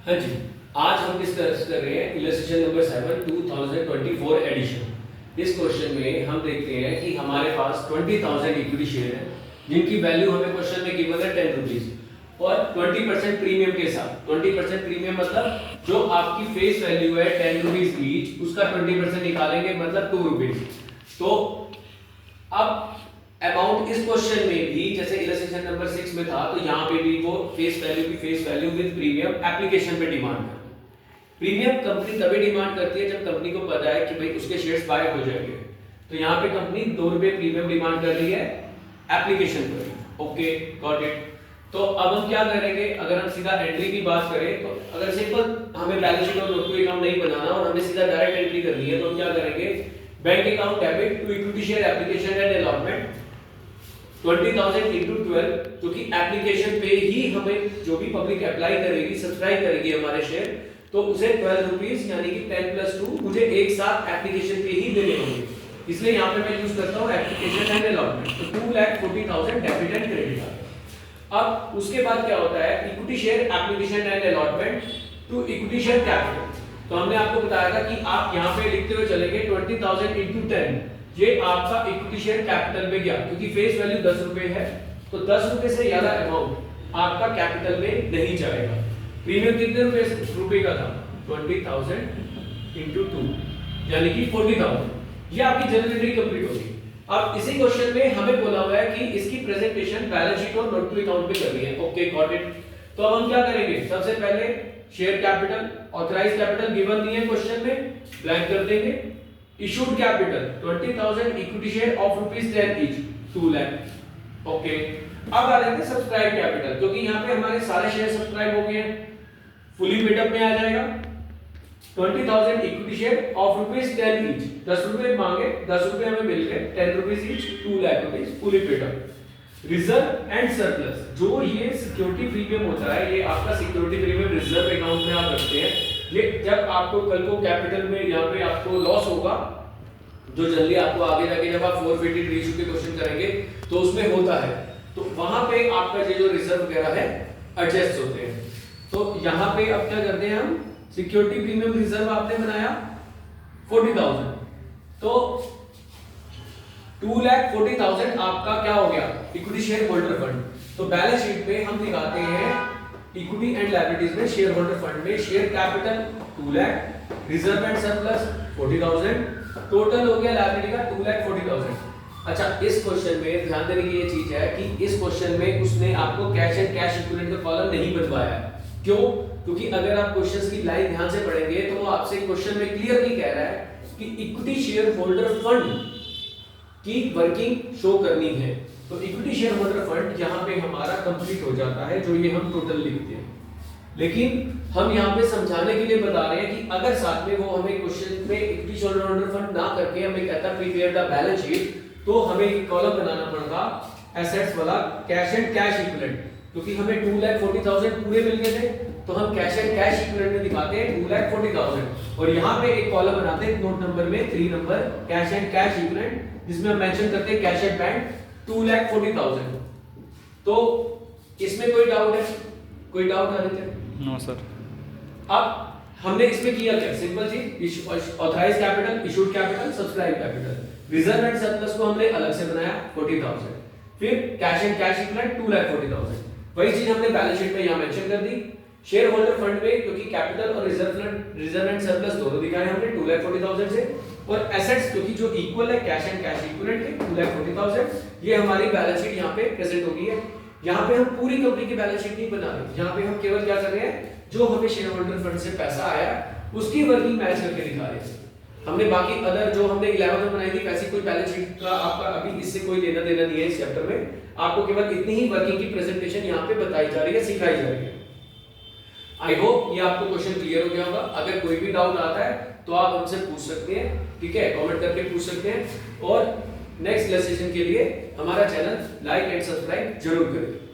हाँ जी, आज हम डिस्कस कर रहे हैं इलस्ट्रेशन नंबर 7 2024 एडिशन। इस क्वेश्चन में हम देखते हैं कि हमारे पास 20,000 इक्विटी शेयर है जिनकी वैल्यू हमें क्वेश्चन में गिवन है 10 रुपीज और 20% प्रीमियम के साथ। 20% प्रीमियम मतलब जो आपकी फेस वैल्यू है 10 रुपीज ईच, उसका 20% निकालेंगे मतलब 2 रुपीज। तो अब अमाउंट इस क्वेश्चन में भी जैसे इलस्ट्रेशन नंबर 6 में था, तो यहाँ पे भी वो face value with premium application पे डिमांड करता है। प्रीमियम कंपनी तभी डिमांड करती है जब कंपनी को पता है कि भाई उसके शेयर्स बाय हो जाएंगे। तो यहाँ पे कंपनी 2 रुपए प्रीमियम डिमांड कर रही है एप्लीकेशन पर। Okay, got it. तो अब हम क्या करेंगे, अगर हम सीधा एंट्री की बात करें तो अगर सिंपल हमें बैलेंस शीट और नोट टू अकाउंट नहीं बनाना और हमें सीधा डायरेक्ट एंट्री करनी है, तो हम क्या करेंगे, bank account debit to equity share application and allotment 20,000 into 12, क्योंकि एप्लीकेशन पे ही हमें जो भी पब्लिक अप्लाई करेगी, सब्सक्राइब करेगी हमारे शेयर, तो उसे 12 रुपीज यानी कि 10 + 2 मुझे एक साथ एप्लीकेशन पे ही देने होंगे। इसलिए यहाँ पे मैं यूज करता हूँ एप्लीकेशन एंड अलॉटमेंट। तो 2,40,000 डेबिट एंड क्रेडिट। अब उसके बाद क्या होता है, equity share application and allotment to equity share capital. तो हमने आपको बताया था कि आप यहाँ पे लिखते हुए चलेंगे 20,000 into 10, ये आपका इक्विटी शेयर कैपिटल में गया, क्योंकि फेस वैल्यू 10 रुपए है, तो 10 रुपए से ज्यादा अमाउंट आपका कैपिटल में नहीं जाएगा। प्रीमियम कितने रुपए का था, 20,000 into 2 यानी कि 40,000। ये आपकी जनरल एंट्री कंप्लीट होगी। अब इसी क्वेश्चन में हमें बोला हुआ है कि इसकी प्रेजेंटेशन बैलेंस शीट और नोट टू अकाउंट पे करनी है। Okay, got it. तो अब हम क्या करेंगे, सबसे पहले share capital, authorised capital given नहीं है क्वेश्चन में, ब्लैंक कर देंगे। Issued capital 20,000 equity share of ₹10 each, 2 lakh. Okay, अब आ जाते हैं सब्सक्राइब कैपिटल, क्योंकि यहाँ पे हमारे सारे शेयर सब्सक्राइब हो गए हैं, फुली पेड अप में आ जाएगा। 20,000 इक्विटी शेयर ऑफ ₹10 each, 10 रुपए मांगे, 10 रुपए हमें मिल गए, 10 rupees each, 2 lakh rupees fully paid up. Reserve and surplus, जो ये सिक्योरिटी प्रीमियम होता है, ये आपका सिक्योरिटी प्रीमियम रिजर्व अकाउंट में आप रखते हैं। ये जब आपको कल को कैपिटल में यहाँ पे आपको लॉस होगा, जो जल्दी आपको आगे जाके जब आप फोरफिटेड रेशियो के क्वेश्चन करेंगे तो उसमें होता है, तो वहां पे आपका ये जो रिजर्व वगैरह है एडजस्ट होते हैं। तो यहाँ पे अब क्या करते हैं हम, सिक्योरिटी प्रीमियम रिजर्व आपने बनाया 40,000, तो 2,40,000 आपका क्या हो गया, इक्विटी शेयर होल्डर फंड। तो बैलेंस शीट पे हम दिखाते हैं इक्विटी एंड लायबिलिटीज में शेयर होल्डर फंड में share capital 2 lakh, reserve and surplus 40,000, total हो गया लायबिलिटी का 2,40,000। अच्छा, इस क्वेश्चन में ध्यान देने की ये चीज है कि इस क्वेश्चन में उसने आपको कैश एंड कैश इक्विवेलेंट का कॉलम नहीं बनवाया। क्यों? क्योंकि अगर आप क्वेश्चंस की लाइन ध्यान से पढ़ेंगे तो वो आपसे क्वेश्चन में क्लियरली कह रहा है कि इक्विटी शेयर होल्डर फंड की वर्किंग शो करनी है। तो इक्विटी शेयर होल्डर फंड यहाँ पे हमारा कंप्लीट हो जाता है, जो ये हम टोटल लिखते हैं। लेकिन हम यहाँ पे समझाने के लिए बता रहे हैं कि अगर साथ में वो हमें क्वेश्चन में इक्विटी शेयर होल्डर फंड ना करके हमें कहता प्रिपेयर द बैलेंस शीट, तो हमें एक कॉलम बनाना पड़ता एसेट्स वाला कैश एंड कैश इक्विवेलेंट, क्योंकि हमें 2,40,000 पूरे मिल गए थे, तो हम कैश एंड कैश इक्विवेलेंट में दिखाते हैं 2,40,000 और यहाँ पे एक कॉलम बनाते हैं नोट नंबर में 3 number cash and cash equivalent, जिसमें हम मेंशन करते हैं कैश एट बैंक 2,40,000। तो इसमें कोई डाउट है, कोई डाउट आ रहे थे? No sir. अब हमने इसमें किया क्या, सिंपल जी, authorised capital, issued capital, subscribe capital, reserve and surplus को हमने अलग से बनाया 40,000, फिर कैश एंड कैश इक्विवेलेंट 2,40,000। वही चीज हमने बैलेंस शीट में यहां मेंशन कर दी। शेयर होल्डर फंड में क्योंकि कैपिटल और रिजर्व एंड सरप्लस दोनों दिखाए हमने 2,40,000 से, और एसेट्स क्योंकि जो इक्वल है कैश एंड कैश इक्विवेलेंट के 2,40,000, ये हमारी बैलेंस शीट यहाँ पे प्रेजेंट होगी है। यहाँ पे हम पूरी कंपनी की बैलेंस शीट नहीं बना रहे, यहाँ पे हम केवल क्या कर रहे हैं, जो हमें शेयर होल्डर फंड से पैसा आया उसकी वर्किंग मैच करके दिखा रहे हैं। हमने बाकी अदर जो हमने 11 में बनाई थी वैसी कोई बैलेंस शीट का आपका अभी इससे कोई लेना देना नहीं है इस चैप्टर में। आपको केवल इतनी ही वर्किंग की प्रेजेंटेशन यहाँ पे बताई जा रही है, सिखाई जा रही है। आई होप ये आपको क्वेश्चन क्लियर हो गया होगा। अगर कोई भी डाउट आता है तो आप हमसे पूछ सकते हैं, ठीक है, कमेंट करके पूछ सकते हैं। और नेक्स्ट लेक्चर के लिए हमारा चैनल लाइक एंड सब्सक्राइब जरूर करें।